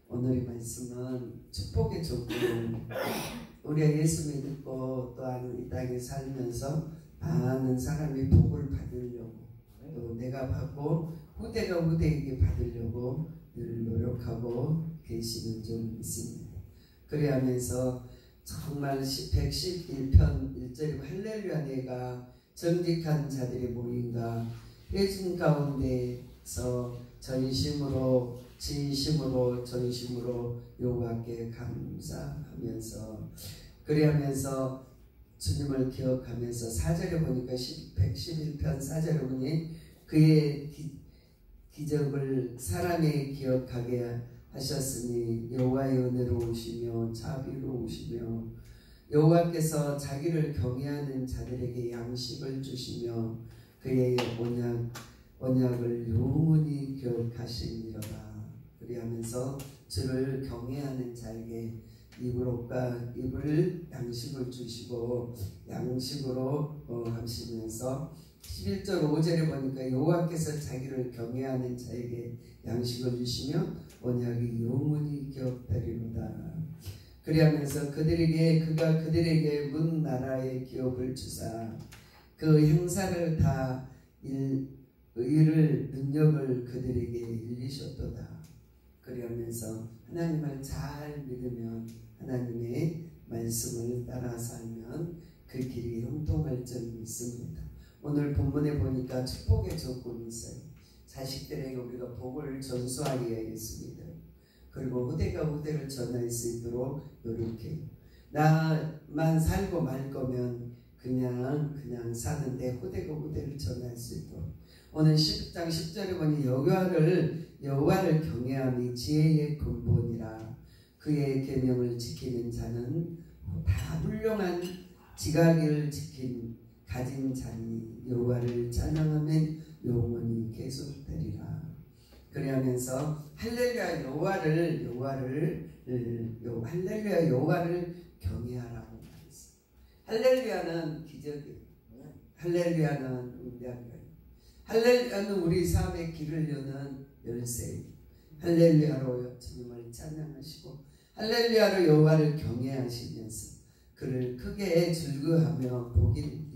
오늘의 말씀은 축복의 조건. 우리가 예수 믿고 또한 이 땅에 살면서 많은 사람이 복을 받으려고 또 내가 받고 후대가 후대에게 받으려고 늘 노력하고 계시는 좀 있습니다. 그래 하면서 정말 111편 1절이고 할렐루야 내가 정직한 자들의 모임과 해준 가운데서 전심으로 진심으로 전심으로 여호와께 감사하면서 그래하면서 주님을 기억하면서 4절에 보니까 111편 4절에 보니 그의 기적을 사랑에 기억하게 하셨으니 여호와의 은혜로우시며 자비로우시며 여호와께서 자기를 경외하는 자들에게 양식을 주시며 그의 언약을 영원히 기억하시니로다. 그리하면서 주를 경외하는 자에게 입을 양식을 주시고 양식으로 하시면서 11절 5절에 보니까 여호와께서 자기를 경외하는 자에게 양식을 주시며 언약이 영원히 기억되리로다. 그리하면서 그가 그들에게 문 나라의 기업을 주사 그 행사를 다 일을 능력을 그들에게 일리셨도다. 그리하면서 하나님을 잘 믿으면 하나님의 말씀을 따라 살면 그 길이 형통할 줄 믿습니다. 오늘 본문에 보니까 축복의 조건이 있어요. 자식들에게 우리가 복을 전수하기 위해서입니다. 그리고 후대가 후대를 전할 수 있도록 노력해요. 나만 살고 말 거면 그냥 사는데 후대가 후대를 전할 수 있도록. 오늘 10장 10절에 보니 여호와를 경외함이 지혜의 근본이라 그의 계명을 지키는 자는 다 훌륭한 지각을 가진 자니 여호와를 찬양하면 영원히 계속되리라. 그러면서 할렐루야 여호와를 경외하라고 말했어요. 할렐루야는 기적이에요. 할렐루야는 응답이에요. 할렐루야는 우리 삶의 길을 여는 열쇠. 할렐루야로 주님을 찬양하시고 할렐루야로 여호와를 경외하시면서 그를 크게 즐거워하며 복이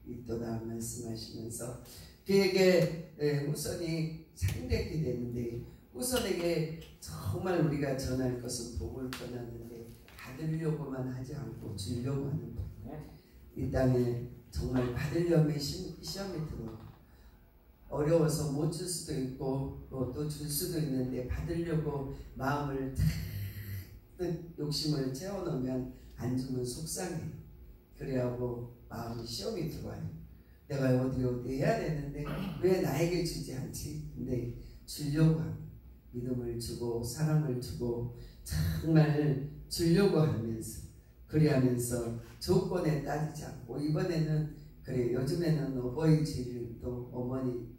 있도다 말씀하시면서 그에게 후손이 창대케 되는데 후손에게 정말 우리가 전할 것은 복을 전하는데 받으려고만 하지 않고 주려고 하는 복. 이 땅에 정말 받으려면 시험이 들어요. 어려워서 못 줄 수도 있고 또 줄 수도 있는데 받으려고 마음을 뜻 욕심을 채워놓으면 안 주면 속상해요. 그래하고 마음이 시험이 들어와요. 내가 어디 해야 되는데 왜 나에게 주지 않지? 근데 주려고 하면 믿음을 주고 사랑을 주고 정말 주려고 하면서 그리하면서 조건에 따지지 않고 이번에는 그래 요즘에는 어버이 주일도 어머니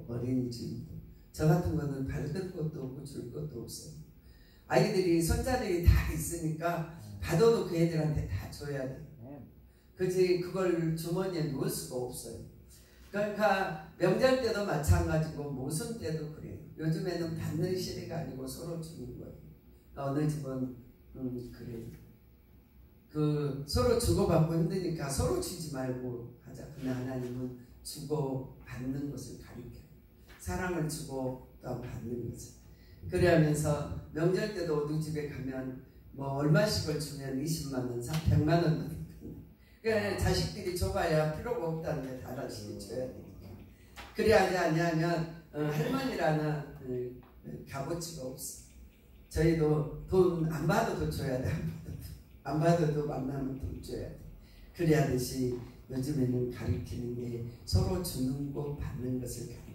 어린이 주일도 저 같은 거는 받을 것도 없고 줄 것도 없어요. 아이들이 손자들이 다 있으니까 받아도 그 애들한테 다 줘야 돼. 그지 그걸 주머니에 놓을 수가 없어요. 그러니까 명절 때도 마찬가지고 모순 때도 그래요. 요즘에는 받는 시대가 아니고 서로 주는 거예요. 어느 집은 그래요. 서로 주고받고 힘드니까 서로 주지 말고 하자. 그러나 하나님은 주고 받는 것을 가리켜요. 사랑을 주고 또 받는 것을. 그러면서 명절 때도 어느 집에 가면 뭐 얼마씩을 주면 20만 원, 100만 원 그러니까 자식들이 줘봐야 필요가 없다는데 다 자식이 줘야 되니까. 그래야지 아니하면 할머니라는 값어치가 없어. 저희도 돈 안 받아도 줘야 돼. 안 받아도 만나면 돈 줘야 돼. 그래야 되시 요즘에는 가르치는 게 서로 주는 것 받는 것을 가르쳐요.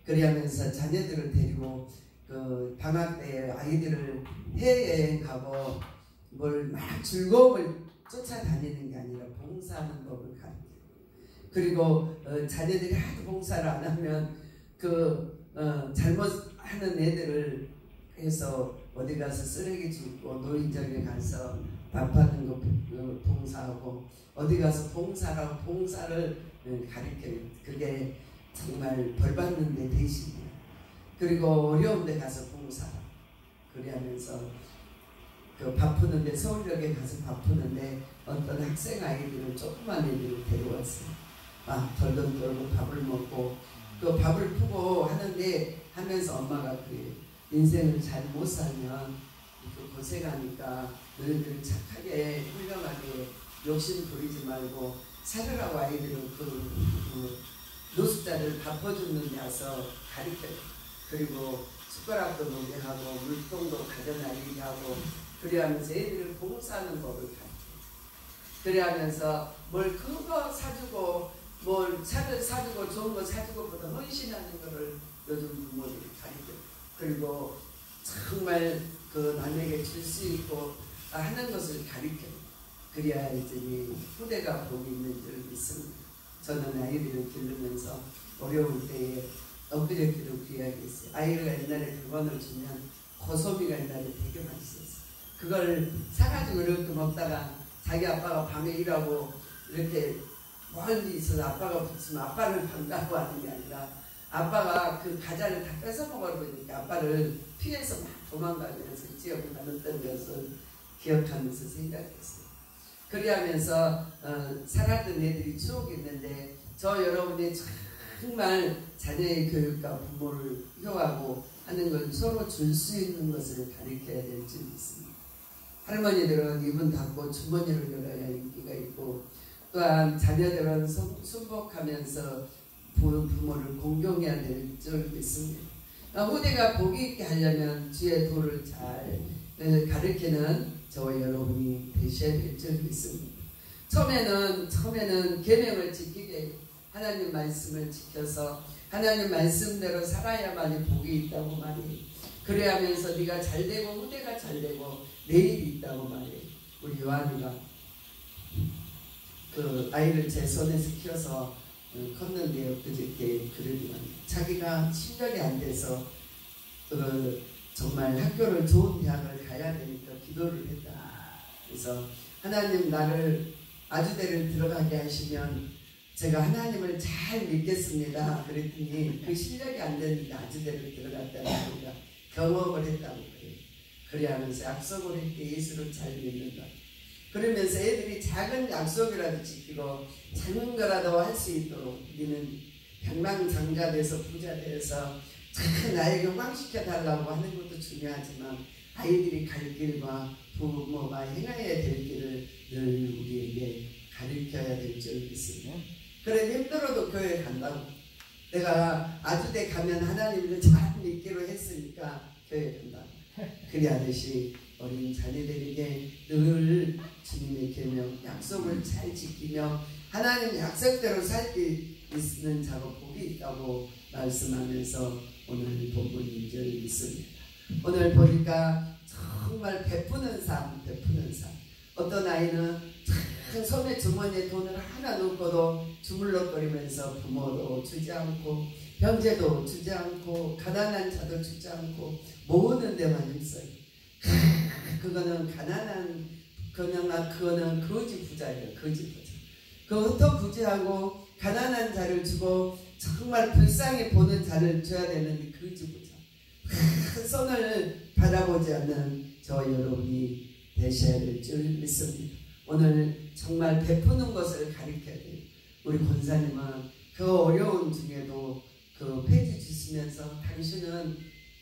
그러면서 자녀들을 데리고 그 방학 때 아이들을 해외여행 가고 뭘 막 즐거움을 쫓아다니는 게 아니라 봉사하는 법을 가르쳐요. 그리고 자녀들이 하도 봉사를 안 하면 잘못하는 애들을 해서 어디 가서 쓰레기 줍고 노인정에 가서 밥하는 거 봉사하고 어디 가서 봉사를 가르쳐요. 그게 정말 벌 받는 데 대신이에요. 그리고 어려운 데 가서 봉사하라. 그리하면서 그 바쁘는데 서울역에 가서 바쁘는데 어떤 학생 아이들을 조그만 애들을 데려왔어요. 막 덜덜 떨고 밥을 먹고 그 밥을 푸고 하는데 하면서 엄마가 그래요. 인생을 잘 못 살면 그 고생하니까 너희들 착하게 훌륭하게 욕심 부리지 말고 살으라고 아이들은 그 노숙자를 밥 퍼주는 데 와서 가르쳐요. 그리고 숟가락도 놓게 하고 물통도 가져다니게 하고 그래하면서 애들을 봉사하는 법을 가르쳐요. 그래하면서 뭘 큰 거 사주고 뭘 차를 사주고 좋은 거 사주고 보다 헌신하는 거를 요즘 부모들이 가르쳐요. 그리고 정말 그 남에게 줄 수 있고 하는 것을 가르쳐요. 그래야 이제 후대가 복이 있는 줄 믿습니다. 저는 아이들을 기르면서 어려울 때에 엊그저께도 그 이야기 했어요. 아이가 옛날에 100원을 주면 고소미가 옛날에 되게 맛있었어요. 그걸 사가지고 이렇게 먹다가 자기 아빠가 밤에 일하고 이렇게 멀리 있어서 아빠가 붙이면 아빠를 반가워 하는 게 아니라 아빠가 그 과자를 다 뺏어 먹어버리니까 아빠를 피해서 막 도망가면서 지역을 다녔던 것을 기억하면서 생각했어요. 그리하면서 살았던 애들이 추억이 있는데 저 여러분이 정말 자녀의 교육과 부모를 효하고 하는 건 서로 줄 수 있는 것을 가르쳐야 될 줄 믿습니다. 할머니들은 입은 닫고 주머니를 열어야 인기가 있고 또한 자녀들은 순복하면서 부모를 공경해야 될 줄 믿습니다. 후대가 복이 있게 하려면 주의 도를 잘 가르치는 저와 여러분이 되셔야 될 줄 믿습니다. 처음에는 계명을 지키게 하나님 말씀을 지켜서 하나님 말씀대로 살아야만이 복이 있다고 말해요. 그래야 하면서 네가 잘되고 후대가 잘되고 내일이 있다고 말해요. 우리 요한이가 그 아이를 제 손에서 키워서 컸는데요. 그저께 그러더니 자기가 실력이 안 돼서 정말 학교를 좋은 대학을 가야 되니까 기도를 했다. 그래서 하나님 나를 아주대를 들어가게 하시면 제가 하나님을 잘 믿겠습니다. 그랬더니 그 실력이 안 되는데 아주대를 들어갔다는 소리가 경험을 했다고 그래요. 그래야 하면서 약속을 했기에 예수를 잘 믿는다. 그러면서 애들이 작은 약속이라도 지키고 작은 거라도 할 수 있도록 우리는 백만장자 돼서 부자 돼서 참 나에게 호강시켜달라고 하는 것도 중요하지만 아이들이 갈 길과 부모가 행해야 될 길을 늘 우리에게 가르쳐야 될 줄 믿습니다. 그래 힘들어도 교회 간다고. 내가 아주대 가면 하나님을 잘 믿기로 했으니까 교회 간다고. 그리하듯이 어린 자녀들에게 늘 주님의 계명 약속을 잘 지키며 하나님 약속대로 살 수 있는 자가 복이 있다고 말씀하면서 오늘 본문인 줄 믿습니다. 오늘 보니까 정말 베푸는 삶. 어떤 아이는 큰 손에 주머니에 돈을 하나 넣고도 주물럭거리면서 부모도 주지 않고 형제도 주지 않고 가난한 자도 주지 않고 모으는 데만 힘써요. 그거는 그거는 거지 부자예요. 거지 부자. 그 어떤 부자하고 가난한 자를 주고 정말 불쌍히 보는 자를 줘야 되는데 거지 부자. 큰 손을 바라보지 않는 저 여러분이 되셔야 될 줄 믿습니다. 오늘 정말 베푸는 것을 가르쳐야 돼요. 우리 권사님은 그 어려운 중에도 그 페이지 주시면서 당신은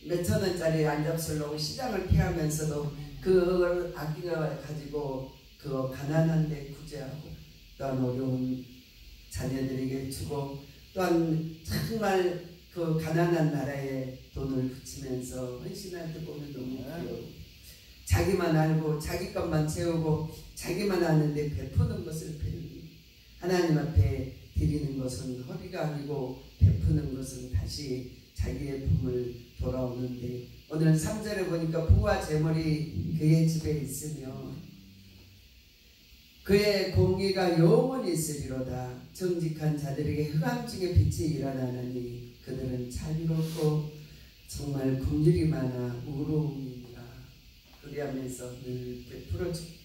몇천 원짜리 안잡술로 시장을 피하면서도 그걸 아끼가 가지고 그 가난한 데 구제하고 또한 어려운 자녀들에게 주고 또한 정말 그 가난한 나라에 돈을 붙이면서 헌신할 때 보면 너무 귀여워. 자기만 알고 자기 것만 채우고 자기만 아는데 베푸는 것을 배웁니다. 하나님 앞에 드리는 것은 허비가 아니고 베푸는 것은 다시 자기의 품을 돌아오는데 오늘 3절에 보니까 부와 재물이 그의 집에 있으며 그의 공의가 영원히 있으리로다. 정직한 자들에게 흑암 중에 빛이 일어나느니 그들은 자비롭고 정말 긍휼이 많아 의로움이니라. 그리하면서 늘 베풀어주고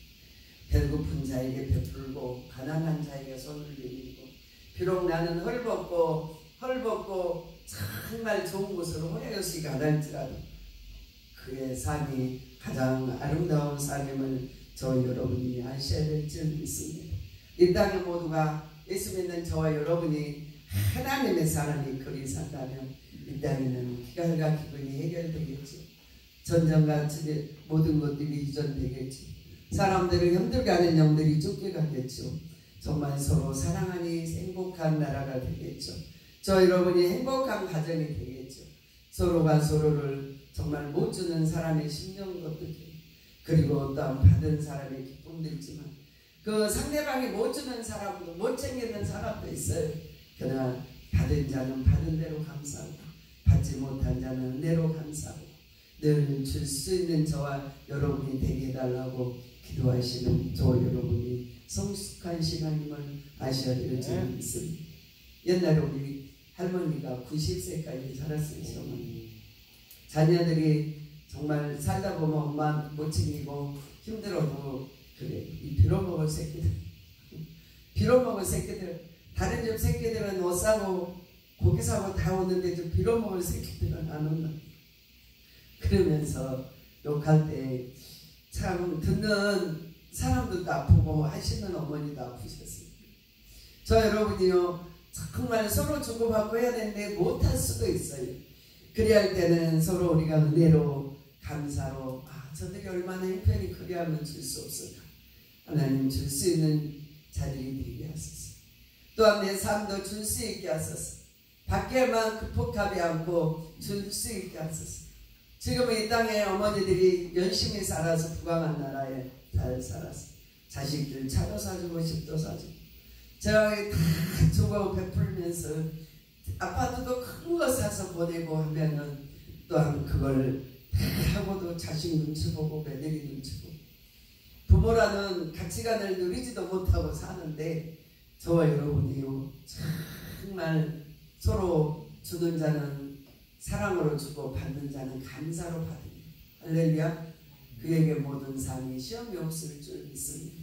배고픈 자에게 베풀고 가난한 자에게 손을 내밀고 비록 나는 헐벗고 정말 좋은 곳으로 호야요시 가달지라도 그의 삶이 가장 아름다운 삶임을 저 여러분이 아셔야 될 줄 믿습니다. 이 땅의 모두가 예수 믿는 저와 여러분이 하나님의 사람이 그리 산다면 이 땅에는 기갈과 기근이 해결되겠지. 전쟁과 모든 것들이 이전되겠지. 사람들을 힘들게 하는 영들이 쫓겨가겠죠. 정말 서로 사랑하니 행복한 나라가 되겠죠. 저 여러분이 행복한 가정이 되겠죠. 서로가 서로를 정말 못 주는 사람의 심령도 어떻게, 그리고 또한 받은 사람의 기쁨도 있지만 그 상대방이 못 주는 사람도 못 챙기는 사람도 있어요. 그러나 받은 자는 받은 대로 감사하고 받지 못한 자는 은혜로 감사하고 늘 줄 수 있는 저와 여러분이 되게 해달라고 기도하시는 저 여러분이 성숙한 신앙임을 아셔야 될 줄 믿습니다. 옛날에 우리 할머니가 90세까지 살았어요. 시어머니. 자녀들이 정말 살다 보면 엄마 못 챙기고 힘들어도 그래. 이 빌어먹을 새끼들. 빌어먹을 새끼들. 다른 집 새끼들은 옷 사고 고기 사고 다 오는데 좀 빌어먹을 새끼들은 안 온다. 그러면서 욕할 때 참 듣는 사람들도 아프고 하시는 어머니도 아프셨어요. 저 여러분이요 정말 서로 주고받고 해야 되는데 못할 수도 있어요. 그래야 할 때는 서로 우리가 은혜로 감사로 저들이 얼마나 형편이 그리하면 줄 수 없을까. 하나님 줄 수 있는 자리를 되게 하소서. 또한 내 삶도 줄 수 있게 하소서. 밖에만 극복하지 않고 줄 수 있게 하소서. 지금 이 땅에 어머니들이 열심히 살아서 부강한 나라에 잘 살았어. 자식들 차도 사주고 집도 사주고 저희 다 주고 베풀면서 아파트도 큰 거 사서 보내고 하면은 또한 그걸 하고도 자식 눈치 보고 며느리 눈치 보고 부모라는 가치관을 누리지도 못하고 사는데 저와 여러분이요 정말 서로 주는 자는 사랑으로 주고 받는 자는 감사로 받습니다. 할렐루야. 그에게 모든 삶이 시험이 없을 줄 믿습니다.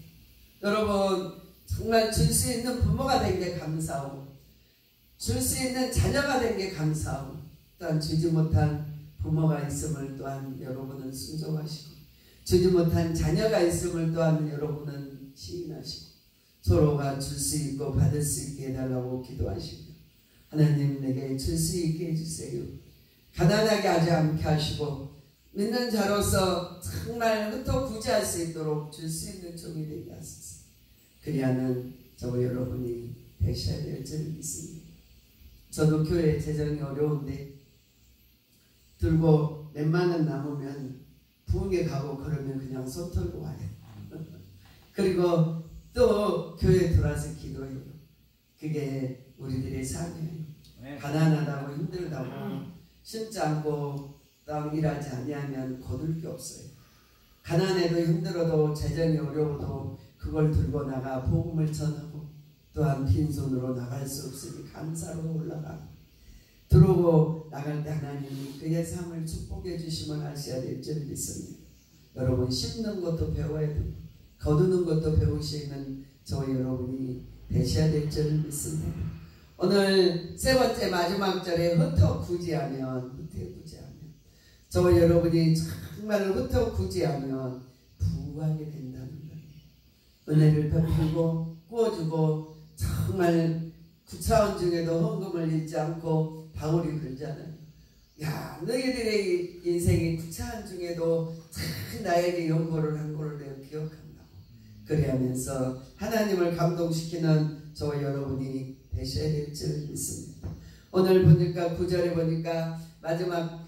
여러분 정말 줄 수 있는 부모가 된 게 감사하고 줄 수 있는 자녀가 된 게 감사하고 또한 주지 못한 부모가 있음을 또한 여러분은 순종하시고 주지 못한 자녀가 있음을 또한 여러분은 시인하시고 서로가 줄 수 있고 받을 수 있게 해달라고 기도하십니다. 하나님 내게 줄 수 있게 해주세요. 가난하게 하지 않게 하시고 믿는 자로서 정말 흩어 구제할 수 있도록 줄 수 있는 종이 되게 하소서. 그리하면 저와 여러분이 되셔야 될 줄 믿습니다. 저도 교회 재정이 어려운데 들고 몇만 원 남으면 부흥회 가고 그러면 그냥 손 털고 와요. 그리고 또 교회에 들어와서 기도해요. 그게 우리들의 삶이에요. 가난하다고 힘들다고 심지 않고 또 일하지 아니하면 거둘 게 없어요. 가난해도 힘들어도 재정이 어려워도 그걸 들고 나가 복음을 전하고 또한 빈손으로 나갈 수 없으니 감사로 올라가고 들어오고 나갈 때 하나님이 그의 삶을 축복해 주심을 아셔야 될 줄 믿습니다. 여러분 심는 것도 배워야 되고 거두는 것도 배우시는 저 여러분이 되셔야 될 줄 믿습니다. 오늘 세 번째 마지막 절에 흩어 구제하면 저 여러분이 정말 흩어 구제하면 부하게 된다는 거예요. 은혜를 베풀고 구워주고 정말 구차원 중에도 헌금을 잃지 않고 방울이 들잖아요. 야 너희들의 인생이 구차한 중에도 참 나에게 연고를 한 거를 내가 기억한다고 그래하면서 하나님을 감동시키는 저와 여러분이 되셔야 될 줄 믿습니다. 오늘 보니까 9절에 보니까 마지막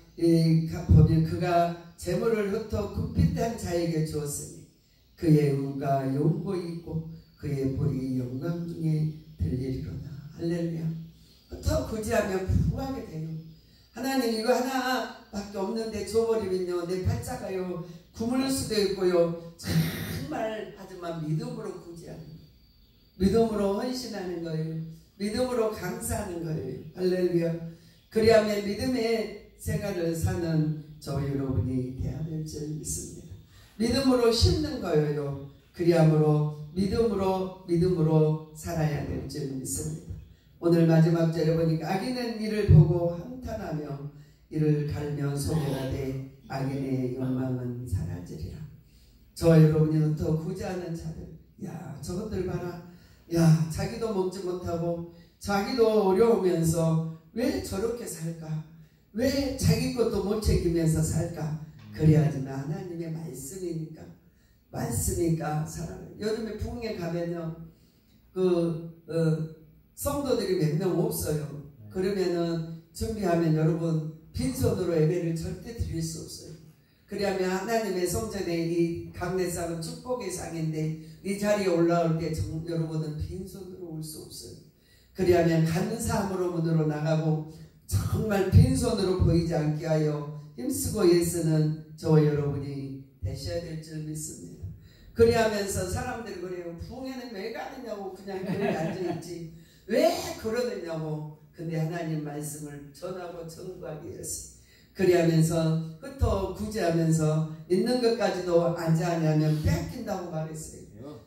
보면 그가 재물을 흩어 급빛한 자에게 주었으니 그의 의가 영고히 있고 그의 볼이 영광 중에 들리리로다. 할렐루야. 흩어 구제하면 부하게 돼요. 하나님 이거 하나밖에 없는데 줘버리면요 내 팔자가요 굶을 수도 있고요 정말 하지만 믿음으로 구제하는 거예요. 믿음으로 헌신하는 거예요. 믿음으로 감사하는 거예요. 할렐루야. 그리하면 믿음의 생활을 사는 저 여러분이 되어야 될 줄 믿습니다. 믿음으로 심는 거예요. 그리함으로 믿음으로 살아야 될 줄 믿습니다. 오늘 마지막 절에 보니까 악인은 이를 보고 한탄하며 이를 갈며 소멸하되 악인의 욕망은 사라지리라. 저와 여러분이 더 구제하는 자들, 야 저것들 봐라, 야 자기도 먹지 못하고 자기도 어려우면서 왜 저렇게 살까, 왜 자기 것도 못 챙기면서 살까. 그래야지만 하나님의 말씀이니까 사랑을. 요즘에 부흥회 가면요 성도들이 몇 명 없어요. 그러면은 준비하면 여러분 빈손으로 예배를 절대 드릴 수 없어요. 그러면 하나님의 성전에 이 강례상은 축복의 상인데 이 자리에 올라올 때 여러분은 빈손으로 올 수 없어요. 그러면 감사함으로 문으로 나가고 정말 빈손으로 보이지 않게 하여 힘쓰고 예수는 저와 여러분이 되셔야 될 줄 믿습니다. 그리하면서 사람들이 그래요. 부흥회는 왜 가느냐고, 그냥 교회에 앉아있지 왜 그러느냐고. 근데 하나님 말씀을 전하고 전구하기 위해서 그리하면서 흩어 구제하면서 있는 것까지도 안자하냐면 빼앗긴다고 말했어요.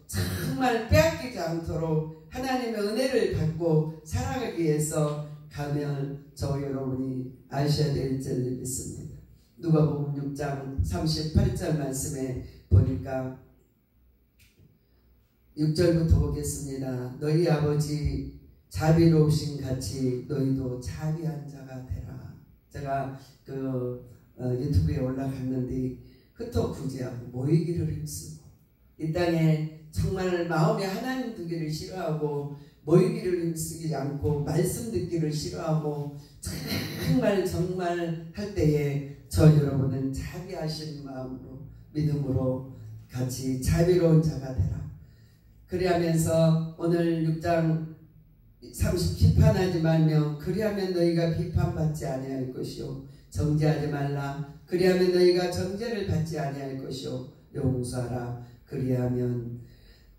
정말 빼앗기지 않도록 하나님의 은혜를 받고 살아가기 위해서 가면 저 여러분이 아셔야 될 줄 믿습니다. 누가복음 6장 38절 말씀에 보니까 6절부터 보겠습니다. 너희 아버지 자비로우신 같이 너희도 자비한 자가 되라. 제가 유튜브에 올라갔는데 흩어 구제하고 모이기를 힘쓰고 이 땅에 정말 마음에 하나님 두기를 싫어하고 모이기를 힘쓰지 않고 말씀 듣기를 싫어하고 정말 할 때에 저 여러분은 자비하신 마음으로 믿음으로 같이 자비로운 자가 되라. 그리하면서 오늘 6장 30 비판하지 말며 그리하면 너희가 비판받지 아니할 것이요 정죄하지 말라. 그리하면 너희가 정죄를 받지 아니할 것이요 용서하라. 그리하면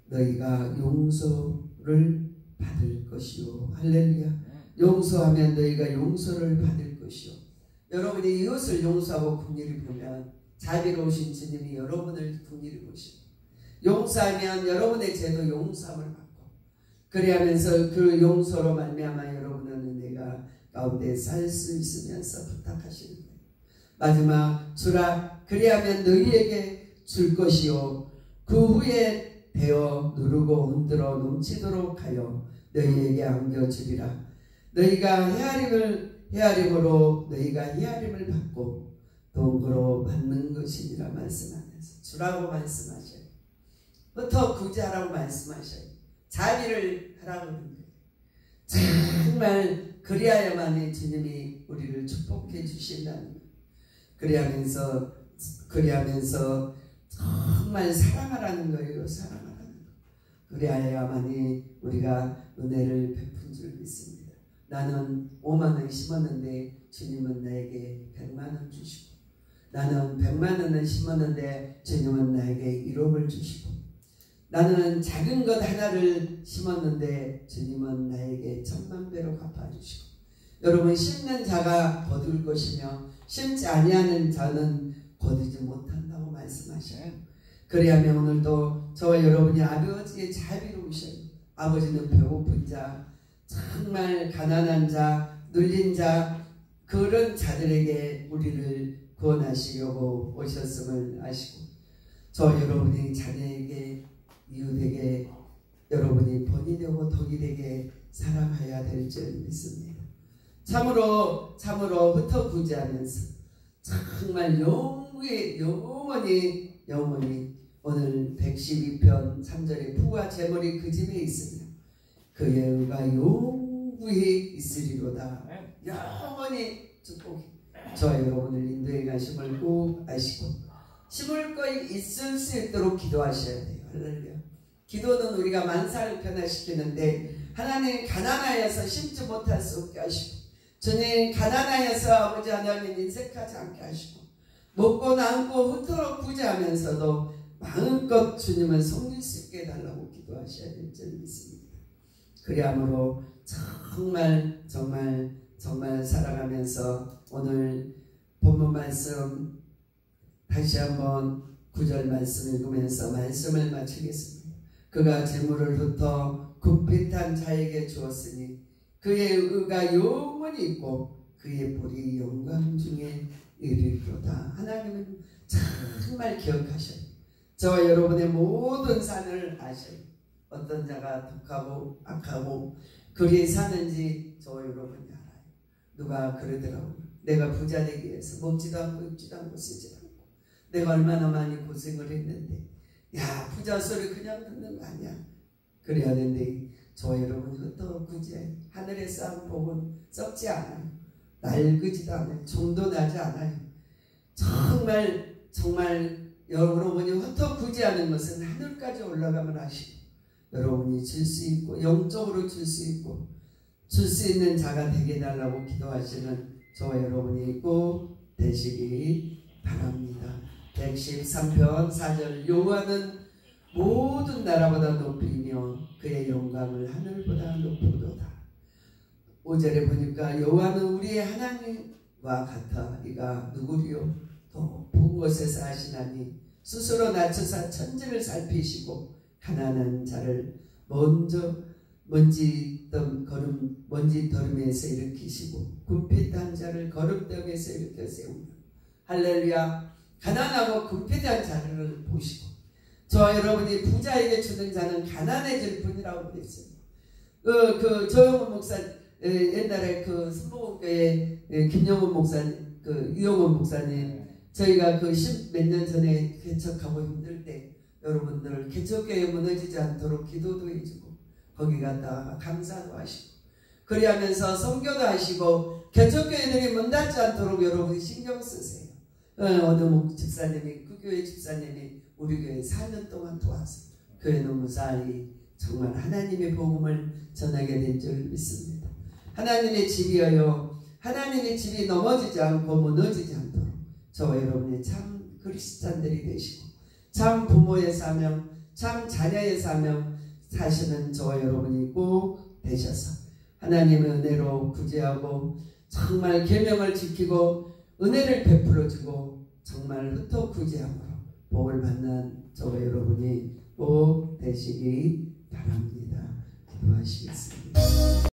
너희가 용서를 받을 것이요. 할렐루야. 용서하면 너희가 용서를 받을 것이요. 여러분이 이웃을 용서하고 긍휼히 보면 자비로우신 주님이 여러분을 긍휼히 보시고 용서하면 여러분의 죄도 용서함을 받고 그리하면서 그 용서로 말미암아 여러분은 은혜가 가운데 살 수 있으면서 부탁하시는 거예요. 마지막 주라. 그리하면 너희에게 줄 것이요 그 후에 되어 누르고 흔들어 넘치도록 하여 너희에게 안겨주리라. 너희가 헤아림으로 너희가 헤아림을 받고 도구로 받는 것이니라 말씀하면서 주라고 말씀하셔요. 부터 구제하라고 말씀하셔요. 자비를 하라고 하는 거예요. 정말 그리하여만이 주님이 우리를 축복해 주신다는 거예요. 그리하면서 정말 사랑하라는 거예요. 사랑하라는 거. 그리하여만이 우리가 은혜를 베푼 줄 믿습니다. 나는 5만 원 심었는데 주님은 나에게 100만 원 주시고 나는 100만 원을 심었는데 주님은 나에게 1억을 주시고 나는 작은 것 하나를 심었는데 주님은 나에게 1000만 배로 갚아주시고 여러분 심는 자가 거둘 것이며 심지 아니하는 자는 거두지 못한다고 말씀하셔요. 그래야면 오늘도 저와 여러분이 아버지의 자비로우셔요. 아버지는 배고픈 자, 정말 가난한 자, 눌린 자 그런 자들에게 우리를 구원하시려고 오셨음을 아시고 저 여러분이 자녀에게 이웃에게 여러분이 본이 되고 독이 되게 살아가야 될 줄 믿습니다. 참으로 흩어 구제하면서 정말 영원히 오늘 112편 3절에 부와 재물이 그 집에 있으며 그의 의가 영원히 있으리로다. 영원히 축복이 저 여러분을 인도해 가심을 꼭 아시고 심을 거 있을 수 있도록 기도하셔야 돼요. 할렐루야. 기도는 우리가 만사를 변화시키는데 하나님 가난하여서 심지 못할 수 없게 하시고 주님 가난하여서 아버지 하나님 인색하지 않게 하시고 먹고 남고 흩도록 구제하면서도 마음껏 주님을 섬길 수 있게 해달라고 기도하셔야 될 줄 믿습니다. 그리함으로 정말 살아가면서 오늘 본문 말씀 다시 한번 9절 말씀 읽으면서 말씀을 마치겠습니다. 그가 재물을 흩어 굽빗한 자에게 주었으니 그의 의가 영원히 있고 그의 볼이 영광 중에 이르리로다. 하나님은 정말 기억하셔요. 저와 여러분의 모든 산을 아셔요. 어떤 자가 독하고 악하고 그리 사는지 저와 여러분이 알아요. 누가 그러더라고요. 내가 부자 되기 위해서 먹지도 않고 입지도 않고 쓰지도 않고 내가 얼마나 많이 고생을 했는데 야 부자 소리 그냥 듣는 거 아니야. 그래야 되는데 저와 여러분이 흩어 굳이 하늘에 쌓은 복은 썩지 않아요. 낡지도 않아요. 종도 나지 않아요. 정말 여러분이 흩어 굳이 하는 것은 하늘까지 올라가면 하시고 여러분이 줄 수 있고 영적으로 줄 수 있고 줄 수 있는 자가 되게 해달라고 기도하시는 저와 여러분이 꼭 되시기 바랍니다. 113편 4절 여호와는 모든 나라보다 높이며 그의 영광을 하늘보다 높으도다. 5절에 보니까 여호와는 우리의 하나님과 같아 이가 누구리요 더 높은 곳에서 하시나니 스스로 낮춰서 천지를 살피시고 가난한 자를 먼저 먼지 더름에서 일으키시고 굽핏한 자를 거룩됨에서 일으켜 세우며 할렐루야. 가난하고 굽핏한 자를 보시고 저와 여러분이 부자에게 주는 자는 가난해질 뿐이라고 그랬어요. 조영훈 목사 옛날에 그 순복음교회 김영훈 목사님 유영훈 목사님 저희가 그 10몇 년 전에 개척하고 힘들 때 여러분들 개척교회 무너지지 않도록 기도도 해주고 거기 갔다가 감사도 하시고 그리하면서 선교도 하시고 개척교회들이 문 닫지 않도록 여러분이 신경 쓰세요. 어느 집사님이 그 교회 집사님이 우리 교회 4년 동안 도와서 교회는 무사히 정말 하나님의 복음을 전하게 된 줄 믿습니다. 하나님의 집이여요. 하나님의 집이 넘어지지 않고 무너지지 않도록 저와 여러분이 참 그리스도인들이 되시고 참 부모의 사명 참 자녀의 사명 사시는 저와 여러분이 꼭 되셔서 하나님의 은혜로 구제하고 정말 계명을 지키고 은혜를 베풀어주고 정말 흩어 구제함으로 복을 받는 저와 여러분이 꼭 되시기 바랍니다. 기도하시겠습니다.